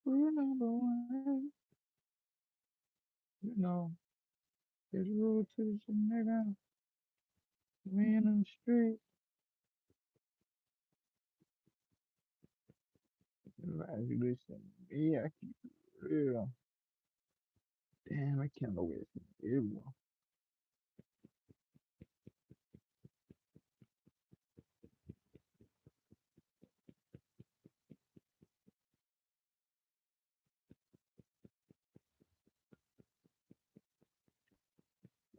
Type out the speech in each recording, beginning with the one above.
Remember when, you know, it's road to some nigga, we in the street. As you listen to me, I keep it real. Damn, I can't know where it's everyone.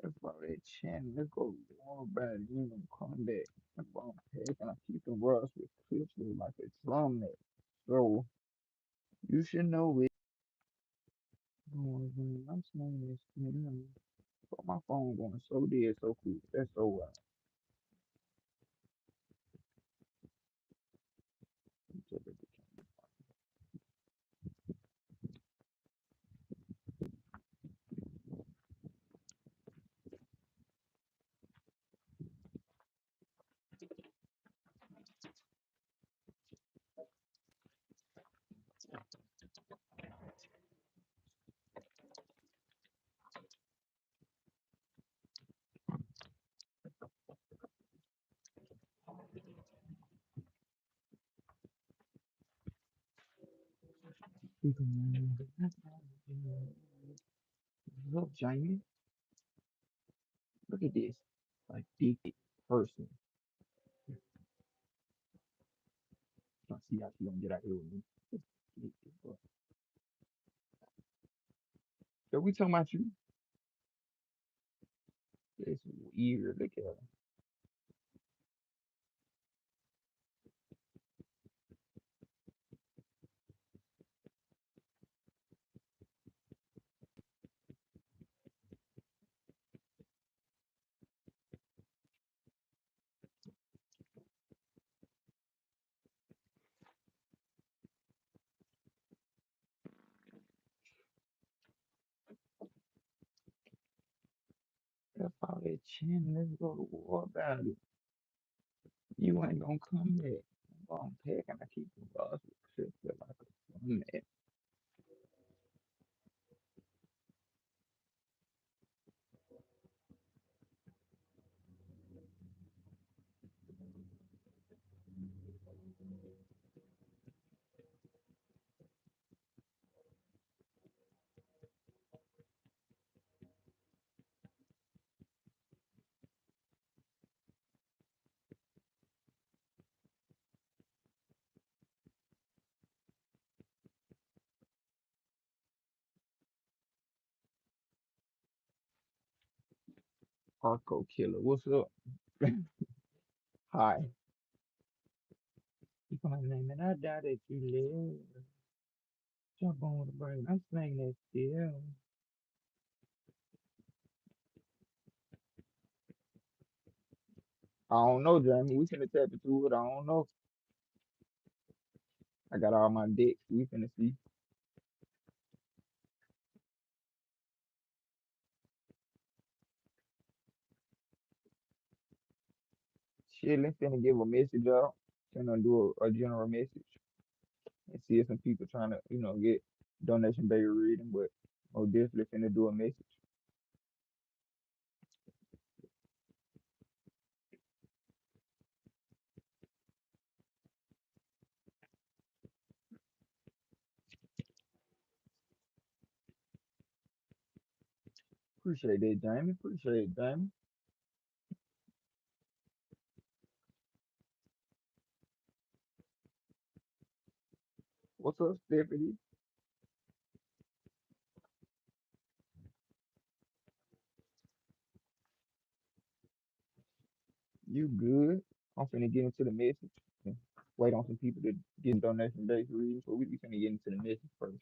That's why that chant, let's go more about it, you gonna come back. That's why I'm packing, I keep the rust with clips like a drum net. So, you should know it. I'm smoking this, but my phone going so dead so quick. That's so wild. Look, Jamie, look at this. Like big person. Let's see how she gonna get out here with me. So we talking about you. It's weird. Look at her. That's all that chin. Let's go to war about it. You ain't gonna come back. I'm gonna pack and I keep the bus with Chris like a man. Arco killer. What's up? Hi. You my name and I doubt that you live. Jump on the brain. I'm slaying that still. I don't know, Jamie. We finna tap into it. I don't know. I got all my dicks. We finna see. Shit, let's finna give a message out. Finna do a general message and see if some people trying to, get donation baby reading, but most definitely finna do a message. Appreciate that, Jamie. Appreciate it, Jamie. What's up, Stephanie? You good? I'm finna get into the message. and Wait on some people to get donation baby reading, so we finna get into the message first.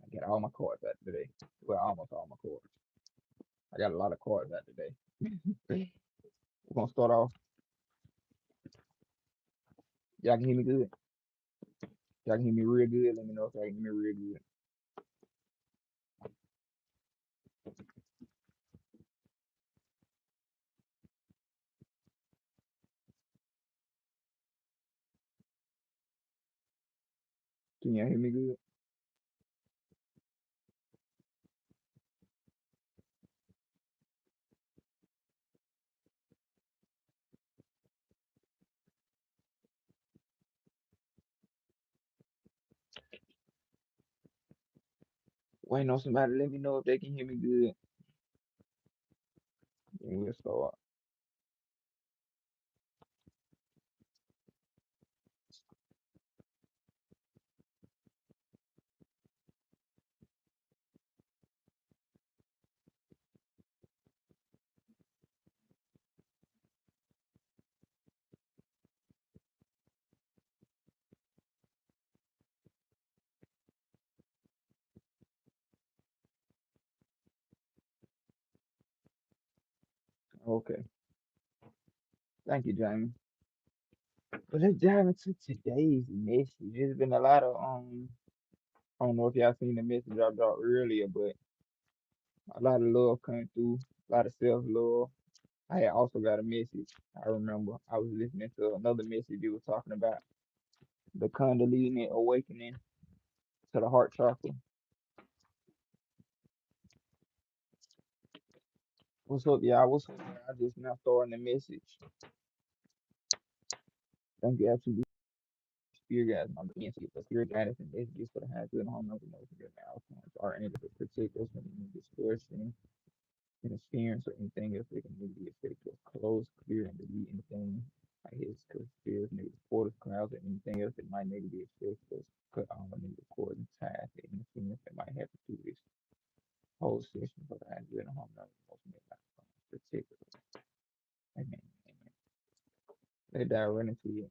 I got all my cards out today. Well, almost all my cards. I got a lot of cards out today. We're gonna start off. Y'all can hear me good. Y'all can hear me real good. Let me know if y'all can hear me real good. Can you hear me good? Waiting on somebody to let me know if they can hear me good. And we'll start. Okay. Thank you, Jamie. But let's dive into today's message. There's been a lot of I don't know if y'all seen the message I dropped earlier, but a lot of love coming through, a lot of self love. I had also got a message. I remember I was listening to another message you was talking about the Kundalini awakening to the heart chakra. What's up, y'all? What's up, y'all? I just now starting the message. Thank you, absolutely. Spirit guides, my being for spirit guidance and messages for the hands of the home of the most good outcomes are in to protect us from any distortion, interference, or anything else that can negatively affect us. Close, clear, and delete anything like his conspiracy, negative portals, clouds, or anything else that might negatively affect us. Cut all the negative cords and ties and interference that might happen through this whole session for the hands of the home of the most good outcomes. Protect us. Amen. Amen. Let's dive right into it.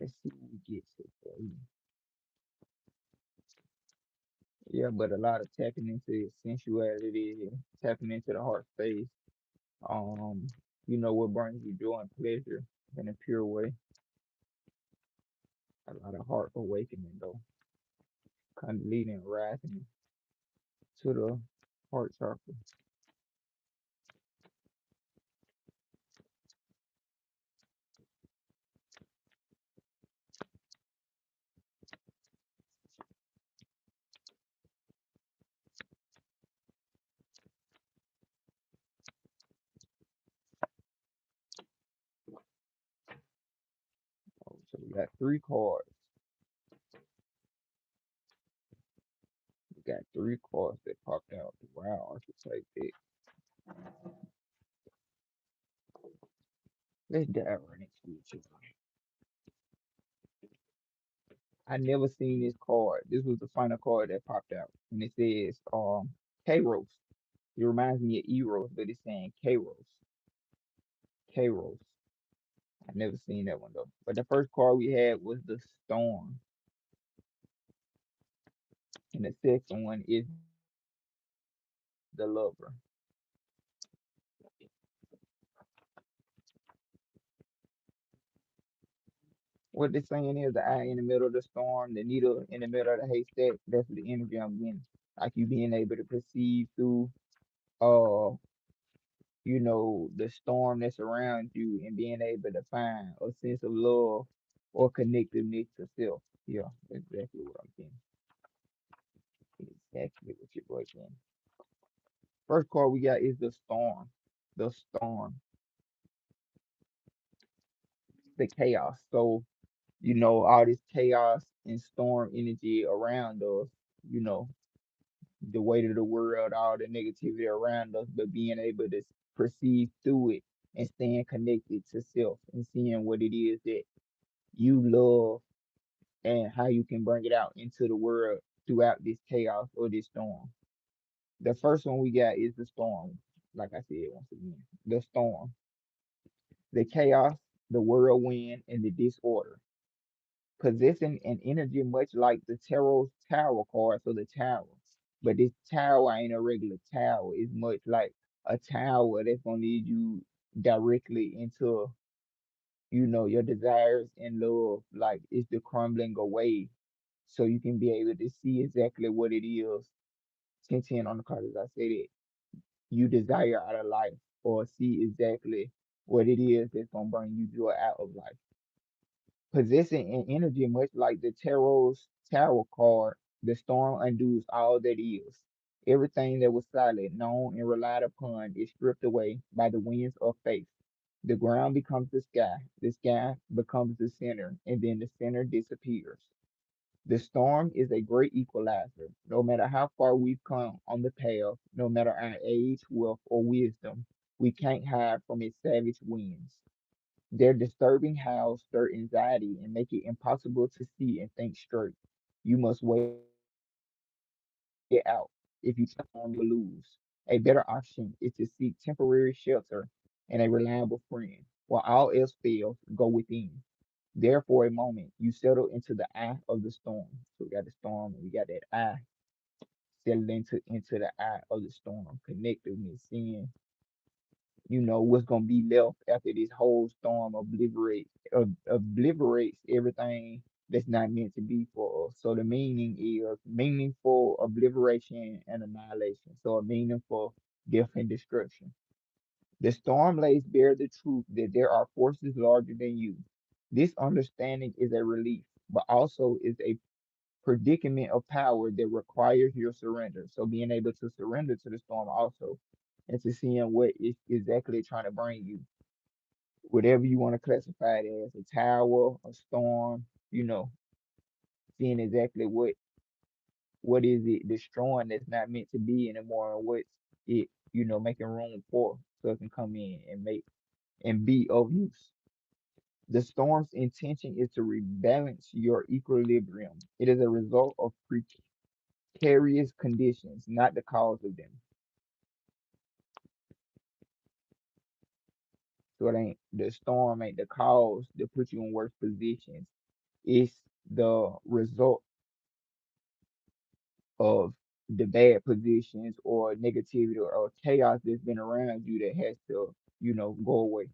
Let's see what we get today. Yeah, but a lot of tapping into sensuality, tapping into the heart space. Um, what brings you joy and pleasure in a pure way. A lot of heart awakening though, kind of leading rising to the heart chakra. So we got three cards. We got three cards that popped out. Wow, archetype deck. Let's dive right into it. I never seen this card. This was the final card that popped out, and it says Kairos. It reminds me of Eros, but it's saying Kairos. Kairos. I never seen that one though. But the first card we had was the Storm, and the second one is the Lover. What they're saying is the eye in the middle of the storm, the needle in the middle of the haystack. That's the energy I'm getting. Like you being able to perceive through, uh, the storm that's around you and being able to find a sense of love or connectiveness to self. Yeah, that's exactly what I'm getting. Exactly what you're getting. First card we got is the Storm. The Storm. The chaos. So, all this chaos and storm energy around us, you know, the weight of the world, all the negativity around us, but being able to perceive through it and staying connected to self and seeing what it is that you love and how you can bring it out into the world throughout this chaos or this storm. The first one we got is the storm. Like I said once again, the storm, the chaos, the whirlwind, and the disorder possessing an energy much like the tarot tower card for the tower. But this tower ain't a regular tower. It's much like a tower that's gonna lead you directly into, your desires and love. Like it's the crumbling away. So you can be able to see exactly what it is. 10 on the card as I said it. You desire out of life or see exactly what it is that's gonna bring you joy out of life. Possessing an energy much like the tarot's tarot card, the storm undoes all that is. Everything that was solid, known, and relied upon is stripped away by the winds of faith. The ground becomes the sky becomes the center, and then the center disappears. The storm is a great equalizer. No matter how far we've come on the path, no matter our age, wealth, or wisdom, we can't hide from its savage winds. Their disturbing howls stir anxiety and make it impossible to see and think straight. You must wait it out. If you try to fight the storm, you will lose. A better option is to seek temporary shelter and a reliable friend. While all else fails, go within. There for a moment, you settle into the eye of the storm. So we got the storm and we got that eye. Settle into the eye of the storm. Connectiveness, seeing what's gonna be left after this whole storm obliterates everything that's not meant to be for us. So the meaning is meaningful obliteration and annihilation. So a meaningful death and destruction. The storm lays bare the truth that there are forces larger than you. This understanding is a relief, but also is a predicament of power that requires your surrender. So being able to surrender to the storm also, and to seeing what it's exactly trying to bring you, whatever you want to classify it as, a tower, a storm, seeing exactly what is it destroying that's not meant to be anymore, and what's it, making room for so it can come in and make and be of use. The storm's intention is to rebalance your equilibrium. It is a result of precarious conditions, not the cause of them. So it ain't the storm ain't the cause that put you in worse positions. It's the result of the bad positions or negativity or chaos that's been around you that has to, go away.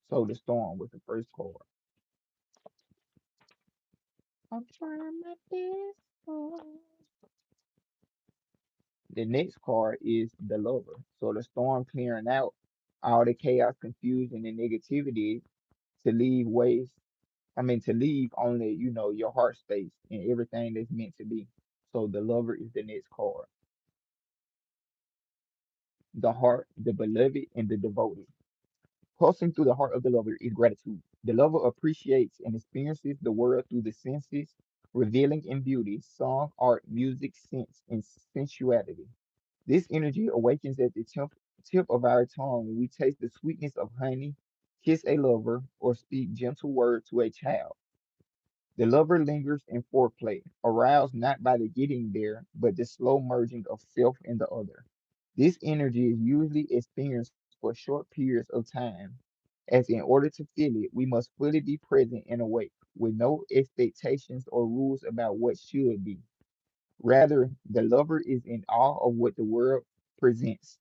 So the storm was the first card. I'm trying my best. The next card is the lover. So the storm clearing out all the chaos, confusion, and negativity to leave waste. I mean, to leave only, your heart space and everything that's meant to be. So the lover is the next card. The heart, the beloved, and the devoted. Pulsing through the heart of the lover is gratitude. The lover appreciates and experiences the world through the senses, revealing in beauty, song, art, music, sense, and sensuality. This energy awakens at the tip of our tongue when we taste the sweetness of honey, kiss a lover, or speak gentle words to a child. The lover lingers in foreplay, aroused not by the getting there, but the slow merging of self and the other. This energy is usually experienced for short periods of time, as in order to feel it, we must fully be present and awake, with no expectations or rules about what should be. Rather, the lover is in awe of what the world presents.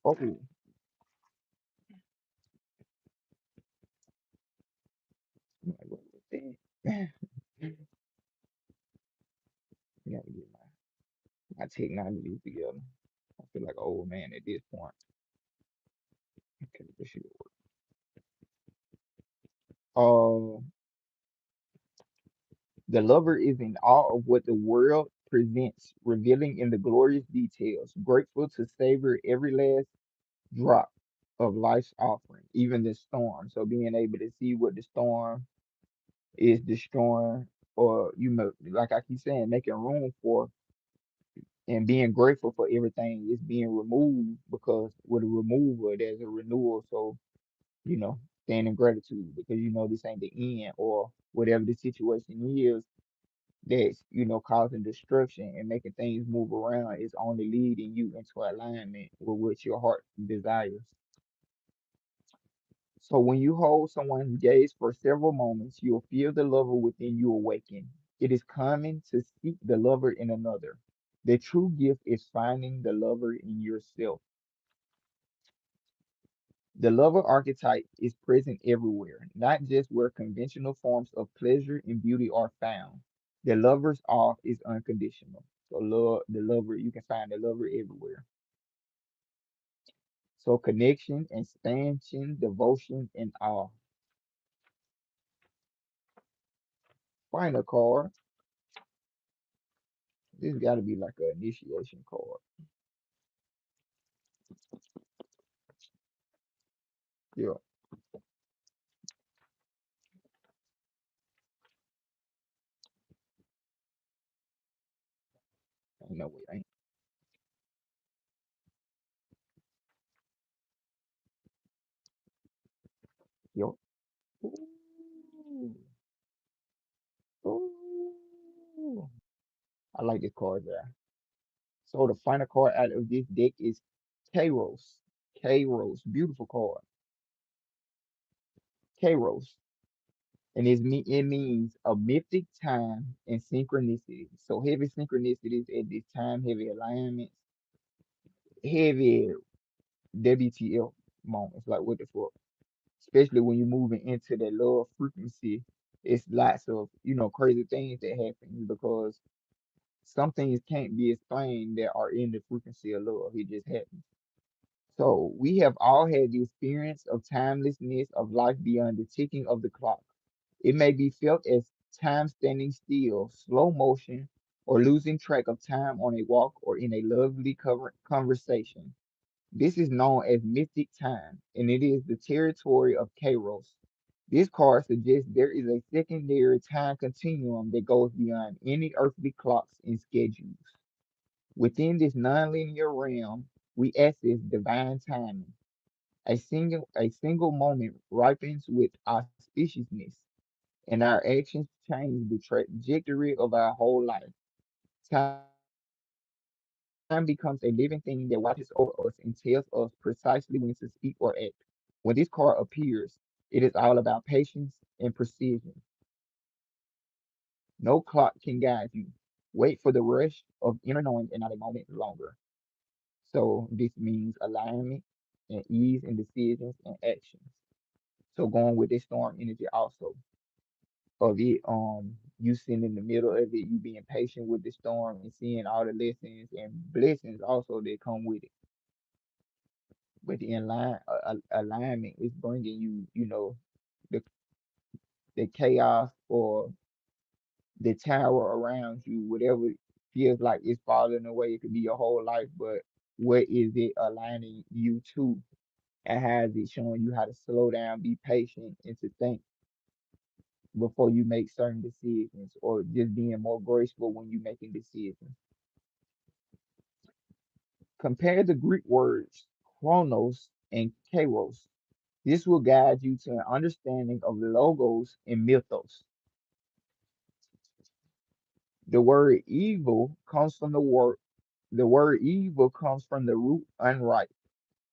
Oh, I'm like, what was that? I gotta get my technology together. I feel like an old man at this point. Okay, this should work. Uh, the lover is in awe of what the world presents, revealing in the glorious details, grateful to savor every last drop of life's offering, even the storm. So being able to see what the storm is destroying, or like I keep saying, making room for and being grateful for everything is being removed, because with a removal there's a renewal. So, you know, stand in gratitude because this ain't the end, or whatever the situation is that's causing destruction and making things move around is only leading you into alignment with what your heart desires. So when you hold someone's gaze for several moments, you'll feel the lover within you awaken. It is common to seek the lover in another. The true gift is finding the lover in yourself. The lover archetype is present everywhere, not just where conventional forms of pleasure and beauty are found. The lover's awe is unconditional. So love the lover, you can find the lover everywhere. So connection, expansion, devotion, and awe. Final card. This got to be like an initiation card. Yeah, ain't no way. Ain't. Yo. Ooh, ooh. I like this card there. So the final card out of this deck is Kairos. Kairos. Beautiful card. Kairos. And it means a mythic time and synchronicity. So heavy synchronicities at this time, heavy alignments, heavy WTF moments. Like what the fuck? Especially when you're moving into that lower frequency, it's lots of, crazy things that happen because some things can't be explained that are in the frequency of love. It just happens. So we have all had the experience of timelessness of life beyond the ticking of the clock. It may be felt as time standing still, slow motion, or losing track of time on a walk or in a lovely conversation. This is known as mystic time, and it is the territory of Kairos. This card suggests there is a secondary time continuum that goes beyond any earthly clocks and schedules. Within this nonlinear realm, we access divine timing. A single moment ripens with auspiciousness, and our actions change the trajectory of our whole life. Time becomes a living thing that watches over us and tells us precisely when to speak or act. When this card appears, it is all about patience and precision. No clock can guide you. Wait for the rush of inner knowing and not a moment longer. So this means alignment and ease in decisions and actions. So going with this storm energy also of it, you sitting in the middle of it, you being patient with the storm and seeing all the lessons and blessings also that come with it. But the alignment is bringing you, the the chaos or the tower around you, whatever feels like it's falling away. It could be your whole life, but what is it aligning you to? And how is it showing you how to slow down, be patient, and to think before you make certain decisions, or just being more graceful when you're making decisions? Compare the Greek words chronos and kairos. This will guide you to an understanding of logos and mythos. The word evil comes from the word evil comes from the root unripe.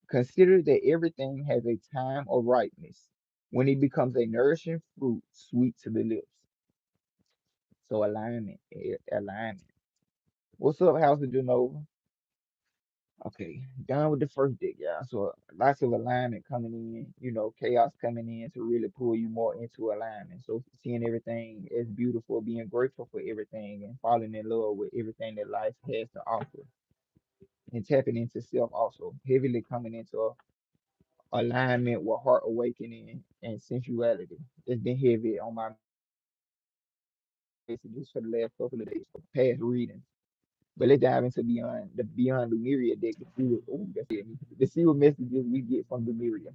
Consider that everything has a time of ripeness when it becomes a nourishing fruit, sweet to the lips. So alignment, alignment. What's up, House of Genova? Okay, done with the first deck, y'all. So lots of alignment coming in, chaos coming in to really pull you more into alignment. So seeing everything as beautiful, being grateful for everything, and falling in love with everything that life has to offer, and tapping into self also, heavily coming into alignment with heart awakening and sensuality. It's been heavy on my messages for the last couple of days, past readings. But let's dive into beyond Lumeria deck to see what that's it. To see what messages we get from Lumeria.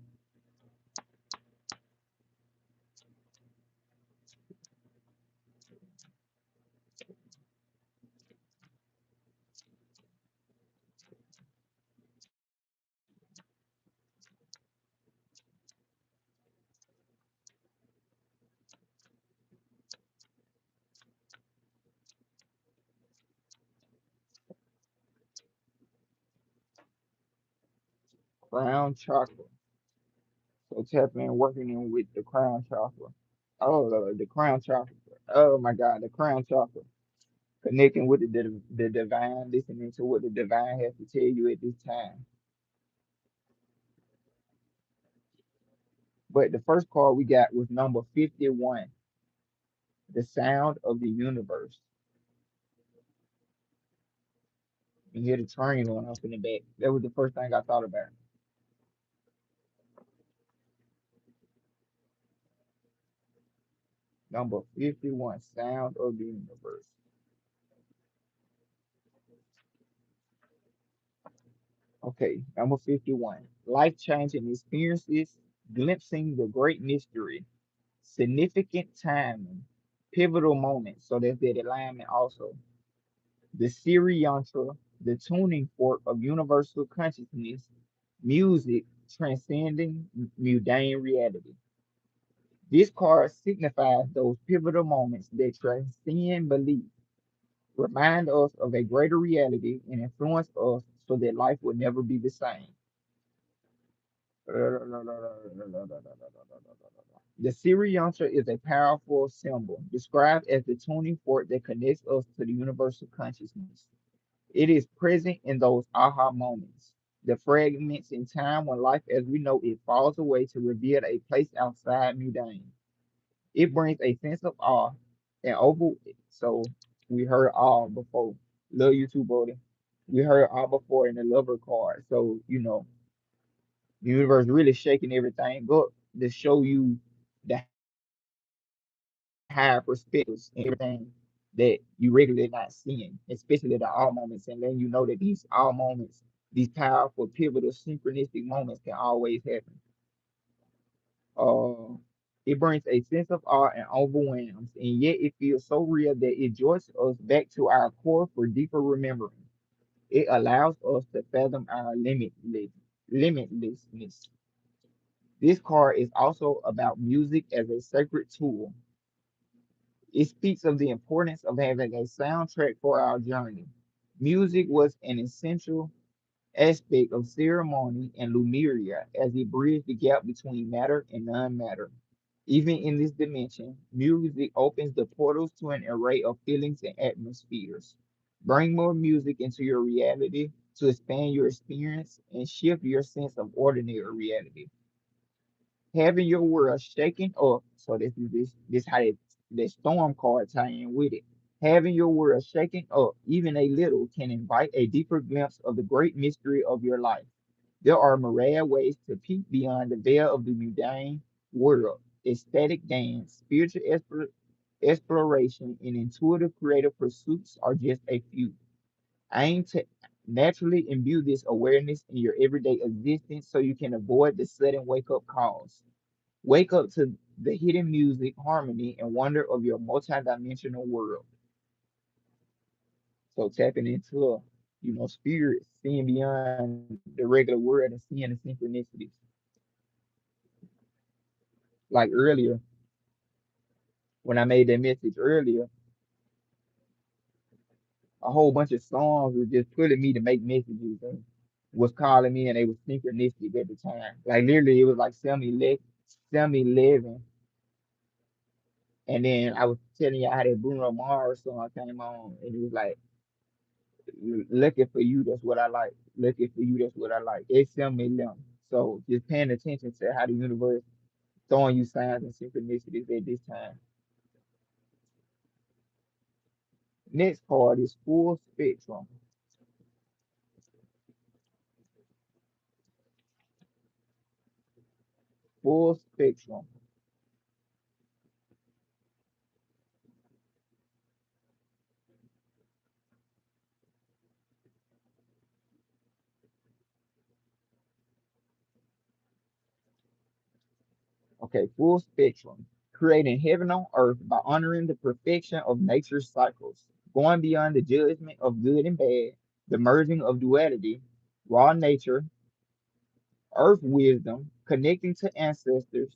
Crown chakra. So tapping and working in with the crown chakra. Oh, the crown chakra. Oh my God, the crown chakra. Connecting with the divine, listening to what the divine has to tell you at this time. But the first card we got was number 51, the sound of the universe. You hear the train going up in the back. That was the first thing I thought about. Number 51, Sound of the Universe. Okay, number 51, Life-changing experiences, glimpsing the great mystery, significant timing, pivotal moments. So there's that alignment also. The Siri Yantra, the tuning fork of universal consciousness, music transcending mundane reality. This card signifies those pivotal moments that transcend belief, remind us of a greater reality, and influence us so that life will never be the same. The Siri Yantra is a powerful symbol, described as the tuning fork that connects us to the universal consciousness. It is present in those aha moments, the fragments in time when life as we know it falls away to reveal a place outside mundane. It brings a sense of awe and over. So we heard awe before. Love you too, Brody. We heard awe before in the lover card. So the universe really shaking everything up to show you the higher perspectives and everything that you regularly not seeing, especially the all moments, and then you know that these all moments, these powerful, pivotal, synchronistic moments can always happen. Uh, it brings a sense of awe and overwhelms, and yet it feels so real that it joins us back to our core for deeper remembering. It allows us to fathom our limitlessness. This card is also about music as a sacred tool. It speaks of the importance of having a soundtrack for our journey. Music was an essential aspect of ceremony and Lumeria as it bridged the gap between matter and non-matter. Even in this dimension, music opens the portals to an array of feelings and atmospheres. Bring more music into your reality to expand your experience and shift your sense of ordinary reality. Having your world shaken up, so this how the storm card tie in with it. Having your world shaken up even a little can invite a deeper glimpse of the great mystery of your life. There are myriad ways to peek beyond the veil of the mundane world. Ecstatic dance, spiritual exploration, and intuitive creative pursuits are just a few. Aim to naturally imbue this awareness in your everyday existence so you can avoid the sudden wake up calls. Wake up to the hidden music, harmony, and wonder of your multidimensional world. So tapping into, spirit, seeing beyond the regular world and seeing the synchronicities. Like earlier, when I made that message earlier, a whole bunch of songs was just pulling me to make messages and was calling me and they were synchronistic at the time. Like literally, it was like 7-11, and then I was telling you how that Bruno Mars song came on, and it was like, looking for you, that's what I like. Looking for you, that's what I like. It's 7-11. So just paying attention to how the universe throwing you signs and synchronicities at this time. Next card is full spectrum. Full spectrum. Okay, full spectrum. Creating heaven on earth by honoring the perfection of nature's cycles, going beyond the judgment of good and bad, the merging of duality, raw nature, earth wisdom, connecting to ancestors,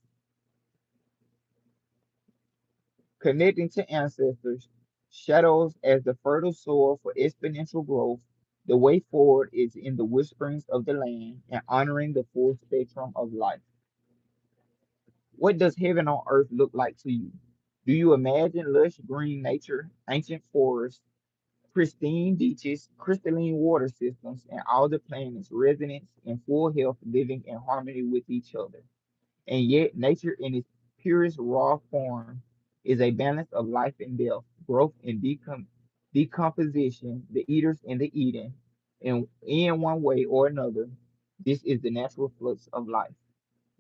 shadows as the fertile soil for exponential growth. The way forward is in the whisperings of the land and honoring the full spectrum of life. What does heaven on earth look like to you? Do you imagine lush green nature, ancient forests, pristine beaches, crystalline water systems, and all the planets resonance in full health, living in harmony with each other? And yet, nature in its purest raw form is a balance of life and death, growth and decomposition, the eaters and the eaten. And in one way or another, this is the natural flux of life.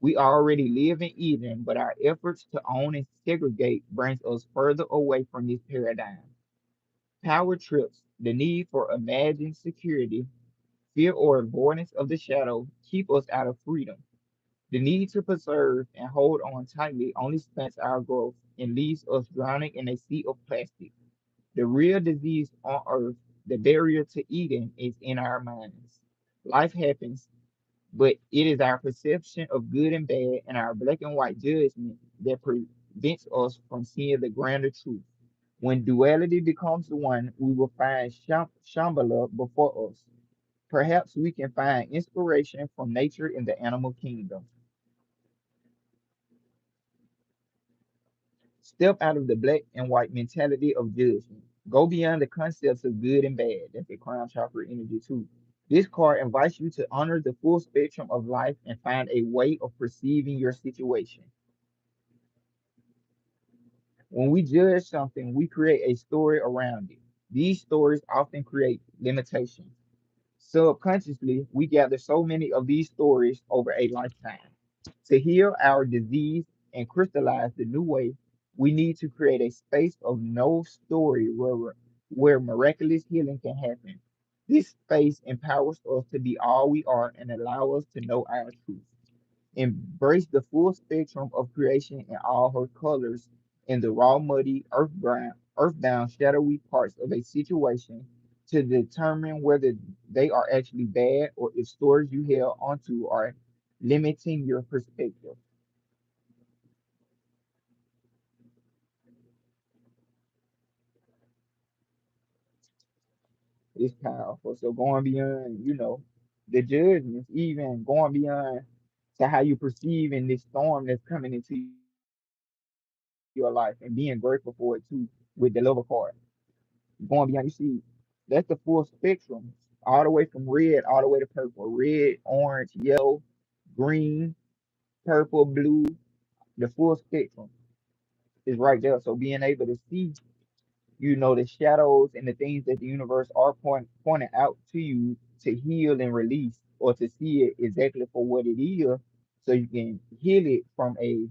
We already live in Eden, but our efforts to own and segregate brings us further away from this paradigm. Power trips, the need for imagined security, fear or avoidance of the shadow keep us out of freedom. The need to preserve and hold on tightly only stunts our growth and leaves us drowning in a sea of plastic. The real disease on earth, the barrier to Eden, is in our minds. Life happens, but it is our perception of good and bad and our black and white judgment that prevents us from seeing the grander truth. When duality becomes one, we will find Shambhala before us. Perhaps we can find inspiration from nature in the animal kingdom. Step out of the black and white mentality of judgment. Go beyond the concepts of good and bad. That's the crown chakra energy too. This card invites you to honor the full spectrum of life and find a way of perceiving your situation. When we judge something, we create a story around it. These stories often create limitations. Subconsciously, we gather so many of these stories over a lifetime. To heal our disease and crystallize the new way, we need to create a space of no story where miraculous healing can happen. This space empowers us to be all we are and allow us to know our truth. Embrace the full spectrum of creation in all her colors in the raw, muddy, earthbound, shadowy parts of a situation to determine whether they are actually bad or if stories you held onto are limiting your perspective. It's powerful. So going beyond, the judgments, even going beyond to how you perceive in this storm that's coming into your life and being grateful for it too with the love card. Going beyond, you see, that's the full spectrum, all the way from red all the way to purple, red, orange, yellow, green, purple, blue. The full spectrum is right there. So being able to see, the shadows and the things that the universe are pointing out to you to heal and release, or to see it exactly for what it is, so you can heal it from a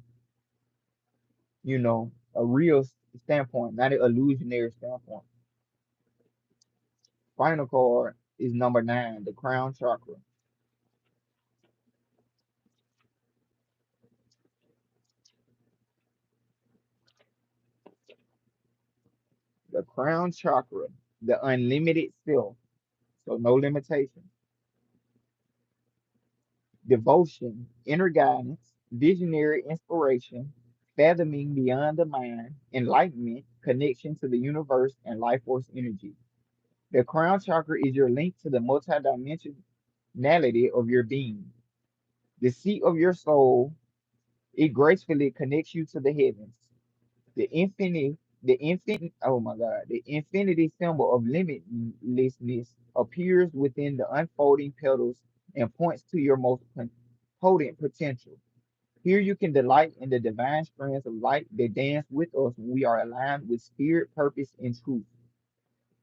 real standpoint, not an illusionary standpoint. Final card is number 9, the crown chakra. The crown chakra, the unlimited self, so no limitation, devotion, inner guidance, visionary inspiration, fathoming beyond the mind, enlightenment, connection to the universe, and life force energy. The crown chakra is your link to the multidimensionality of your being, the seat of your soul. It gracefully connects you to the heavens. Oh my God, the infinity symbol of limitlessness appears within the unfolding petals and points to your most potent potential. Here you can delight in the divine strands of light that dance with us when we are aligned with spirit, purpose, and truth.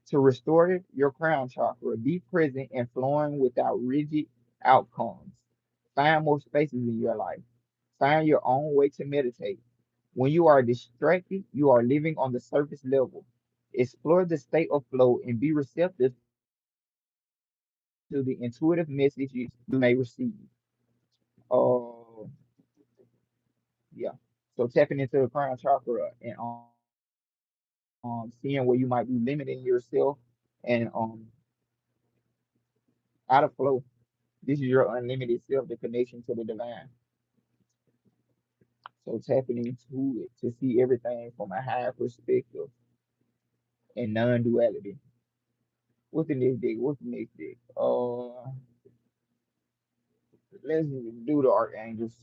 To restore your crown chakra, be present and flowing without rigid outcomes. Find more spaces in your life. Find your own way to meditate. When you are distracted, you are living on the surface level. Explore the state of flow and be receptive to the intuitive messages you may receive. Uh, yeah. So tapping into the crown chakra and seeing where you might be limiting yourself and out of flow. This is your unlimited self, the connection to the divine. So tapping into it to see everything from a higher perspective and non-duality. What's the next day? What's the next day? Let's do the archangels.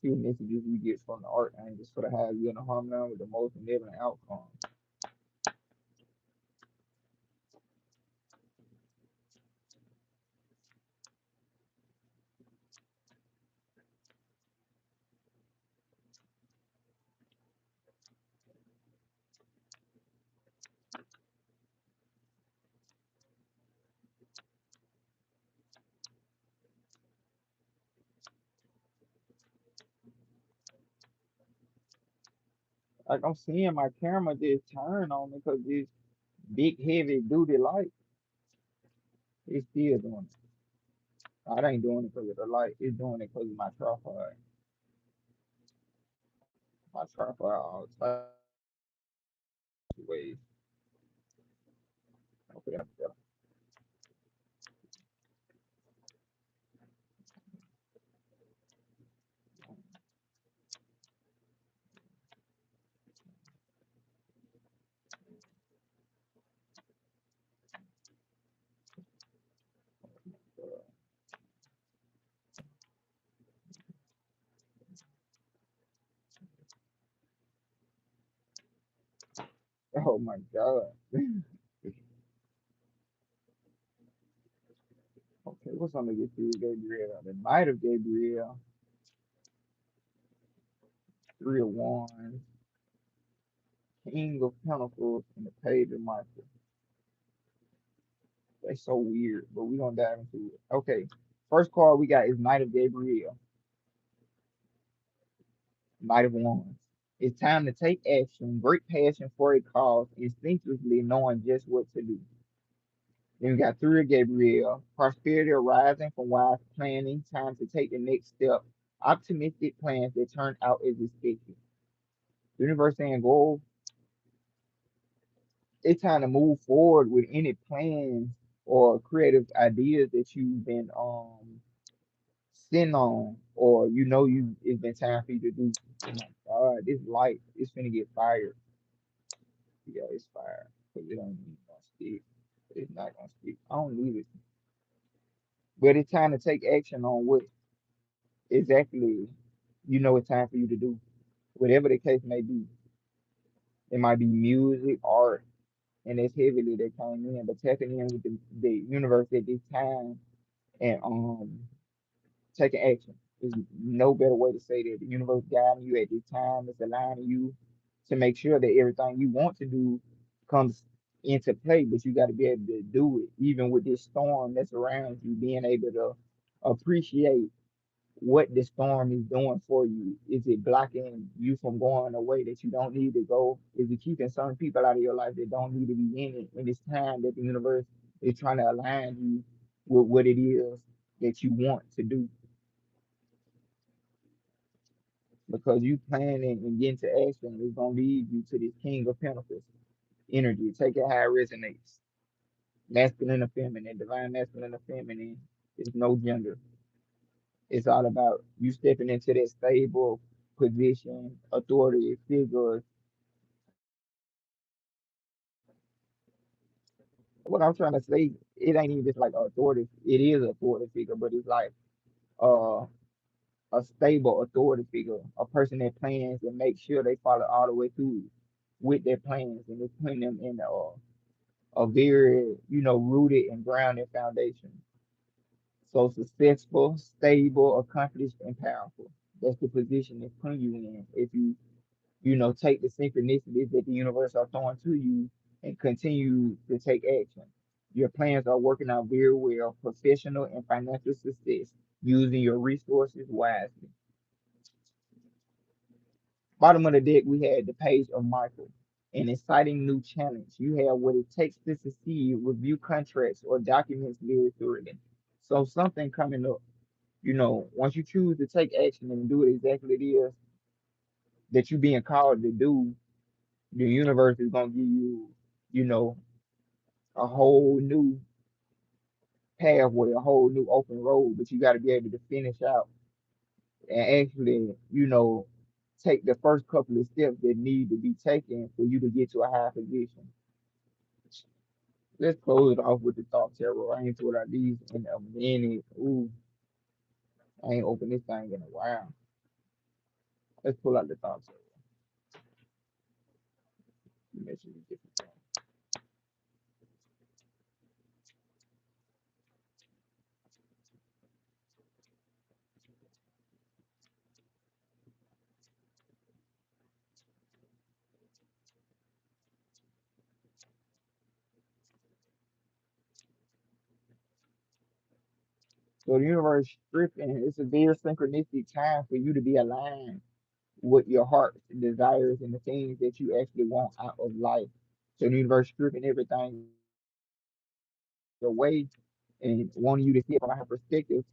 See what messages we get from the archangels for the high view and the harmony with the most benevolent outcome. Like I'm seeing my camera just turn on me because this big heavy duty light is still doing it. I ain't doing it because of the light. It's doing it because of my tripod. My tripod all types of ways. Okay, that's better. Oh my God. Okay, what's on the get through Gabriel? The Knight of Gabriel, Three of Wands, King of Pentacles, and the Page of Michael. That's so weird, but we're gonna dive into it. Okay, first card we got is Knight of Gabriel, Knight of Wands. It's time to take action, great passion for a cause, instinctively knowing just what to do. Then we got Three of Gabriel, prosperity arising from wise planning, time to take the next step, optimistic plans that turn out as expected. The universe saying go, it's time to move forward with any plans or creative ideas that you've been sitting on, or you it's been time for you to do. Oh my God, this light is finna get fired. Yeah, it's fired because it don't even gonna stick. It's not gonna stick. I don't need it, but it's time to take action on what exactly it's time for you to do, whatever the case may be. It might be music, art, and it's heavily that came in, but tapping in with the universe at this time and taking action. There's no better way to say that. The universe guiding you at this time. It's aligning you to make sure that everything you want to do comes into play, but you got to be able to do it, even with this storm that's around you, being able to appreciate what the storm is doing for you. Is it blocking you from going a way that you don't need to go? Is it keeping certain people out of your life that don't need to be in it? And it's time that the universe is trying to align you with what it is that you want to do, because you planning and getting to action is gonna lead you to this King of Pentacles energy. Take it how it resonates. Masculine or feminine, divine masculine or feminine. There's no gender. It's all about you stepping into that stable position, authority figure. What I'm trying to say, it ain't even just like authority. It is an authority figure, but it's like uh a stable authority figure, a person that plans and makes sure they follow all the way through with their plans, and it's putting them in a very, rooted and grounded foundation. So successful, stable, accomplished, and powerful. That's the position it's putting you in. If you take the synchronicities that the universe are throwing to you and continue to take action. Your plans are working out very well, professional and financial success, using your resources wisely. Bottom of the deck, we had the Page of Michael. An exciting new challenge. You have what it takes to succeed, review contracts or documents very thoroughly. So something coming up, once you choose to take action and do it exactly it is that you're being called to do, the universe is gonna give you, you know, a whole new pathway, a whole new open road, but you got to be able to finish out and actually, take the first couple of steps that need to be taken for you to get to a high position. Let's close it off with the thought tarot. I ain't put out these in a minute. Ooh, I ain't opened this thing in a while. Let's pull out the thought tarot. Make sure we get the thing. So the universe stripping, it's a very synchronistic time for you to be aligned what your heart desires and the things that you actually want out of life. So the universe stripping everything away and wanting you to see it from a higher perspective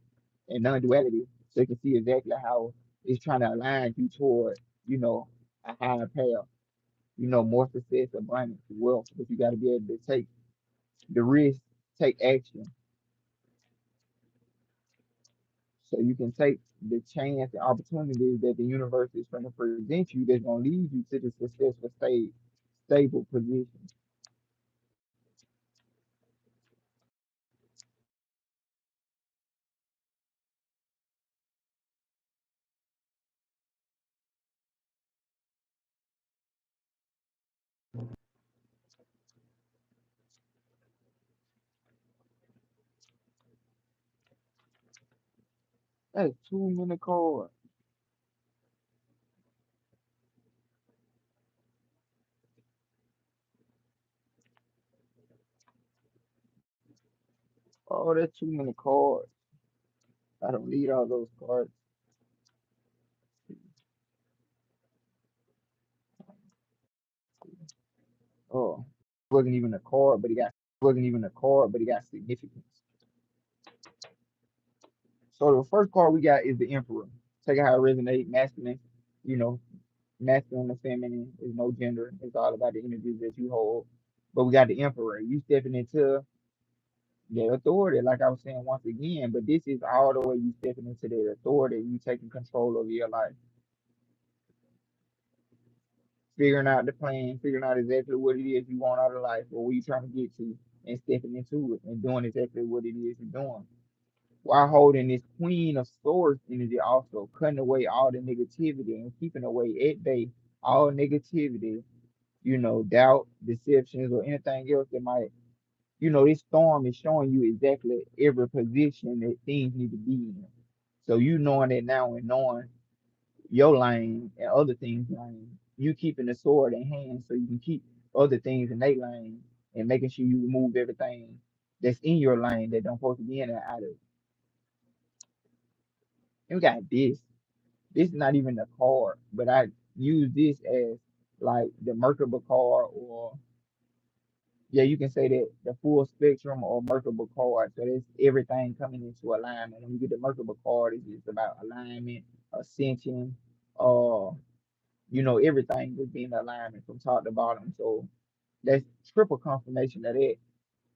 and non-duality, so you can see exactly how it's trying to align you toward, you know, a higher path, more success, abundance, wealth. But you got to be able to take the risk, take action, so you can take the chance and opportunities that the universe is going to present you that's going to lead you to the successful stable position. That's too many cards. Oh, that's too many cards. I don't need all those cards. Oh, wasn't even a card, but it got significance. So the first card we got is the Emperor. Take it how it resonates, masculine, you know, masculine and feminine is no gender. It's all about the energies that you hold. But we got the Emperor. You stepping into the authority, like I was saying once again, but this is all the way you stepping into the authority, you taking control of your life, figuring out the plan, figuring out exactly what it is you want out of life or where you trying to get to, and stepping into it and doing exactly what it is you're doing. While holding this Queen of Swords energy, also cutting away all the negativity and keeping away at bay all negativity, doubt, deceptions, or anything else that might, this storm is showing you exactly every position that things need to be in. So you knowing that now and knowing your lane and other things lane, you keeping the sword in hand so you can keep other things in their lane and making sure you remove everything that's in your lane that don't supposed to be in and out of it. And we got this. This is not even a card, but I use this as like the Merkaba card, or yeah, you can say that the full spectrum or Merkaba card. So that's everything coming into alignment. When you get the Merkaba card, it's about alignment, ascension, uh, everything is being alignment from top to bottom. So that's triple confirmation of that.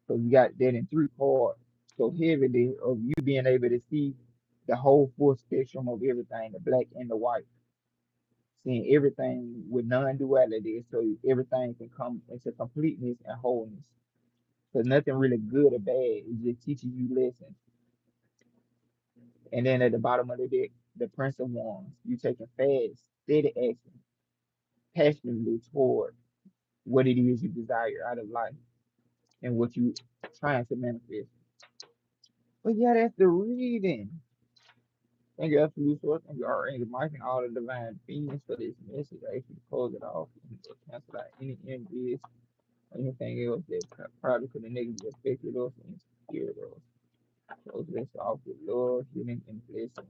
So you got that in three cards. So heavily of you being able to see the whole full spectrum of everything, the black and the white, seeing everything with non-duality, so everything can come into completeness and wholeness. So nothing really good or bad. It just teaches you lessons. And then at the bottom of the deck, the Prince of Wands. You taking fast, steady action, passionately toward what it is you desire out of life and what you trying to manifest. But yeah, that's the reading. Thank you, absolute source. Thank you, our angel Mike, and all the divine beings for this message. I actually close it off and cancel out any envious or anything else that probably could have negatively affected us and scared us. Close this off with love, healing, and blessings.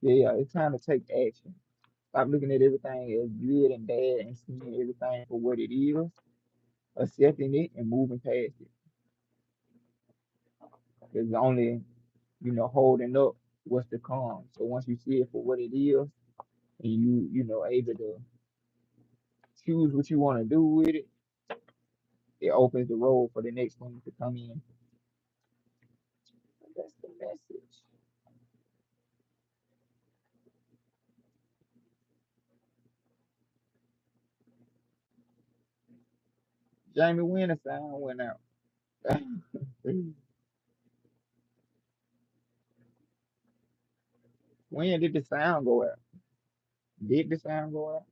Yeah, it's time to take action. Stop looking at everything as good and bad and seeing everything for what it is, accepting it and moving past it. It's only, holding up what's to come. So once you see it for what it is, and able to choose what you want to do with it, it opens the road for the next one to come in. That's the message. Jamie, when the sound went out. When did the sound go out? Did the sound go out?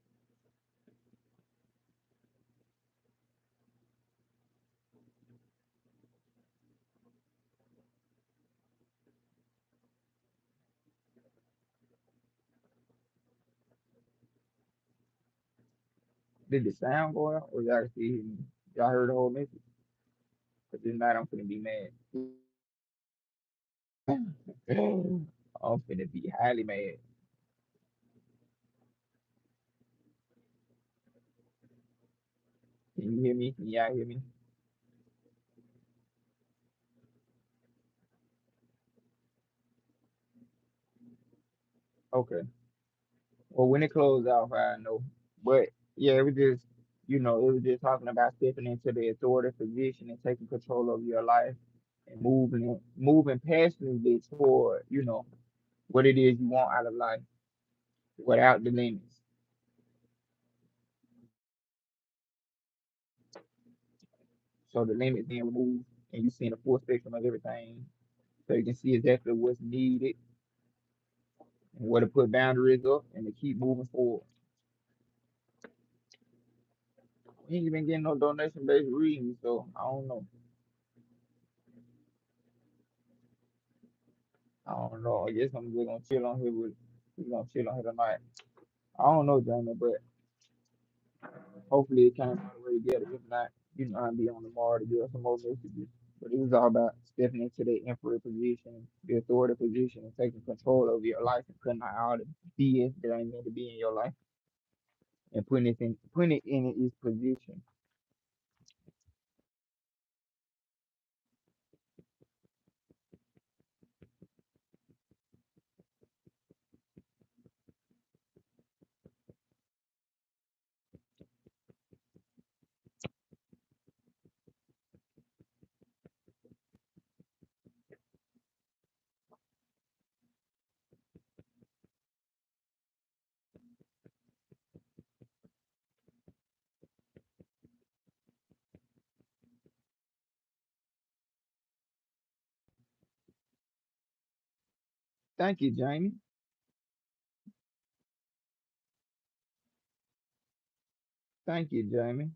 Did the sound go out? Or y'all see me? Y'all heard the whole message? Because if not, I'm finna be mad. I'm finna be highly mad. Can you hear me? Can y'all hear me? Okay. Well, when it closed out, I know. But yeah, it was just, it was just talking about stepping into the authoritative position and taking control of your life and moving passionately toward, what it is you want out of life without the limits. So the limits being removed and you seeing the full spectrum of everything. So you can see exactly what's needed and where to put boundaries up and to keep moving forward. We ain't even getting no donation based reading, so I don't know. I don't know. I guess I'm just gonna chill on here with we're gonna chill on here tonight. I don't know, Jamie, but hopefully it came out the way together. If not, I'll be on tomorrow to give us some more messages. But it was all about stepping into the emperor position, the authority position, and taking control of your life and cutting out all the BS that ain't meant to be in your life and putting it in its position. Thank you, Jamie. Thank you, Jamie.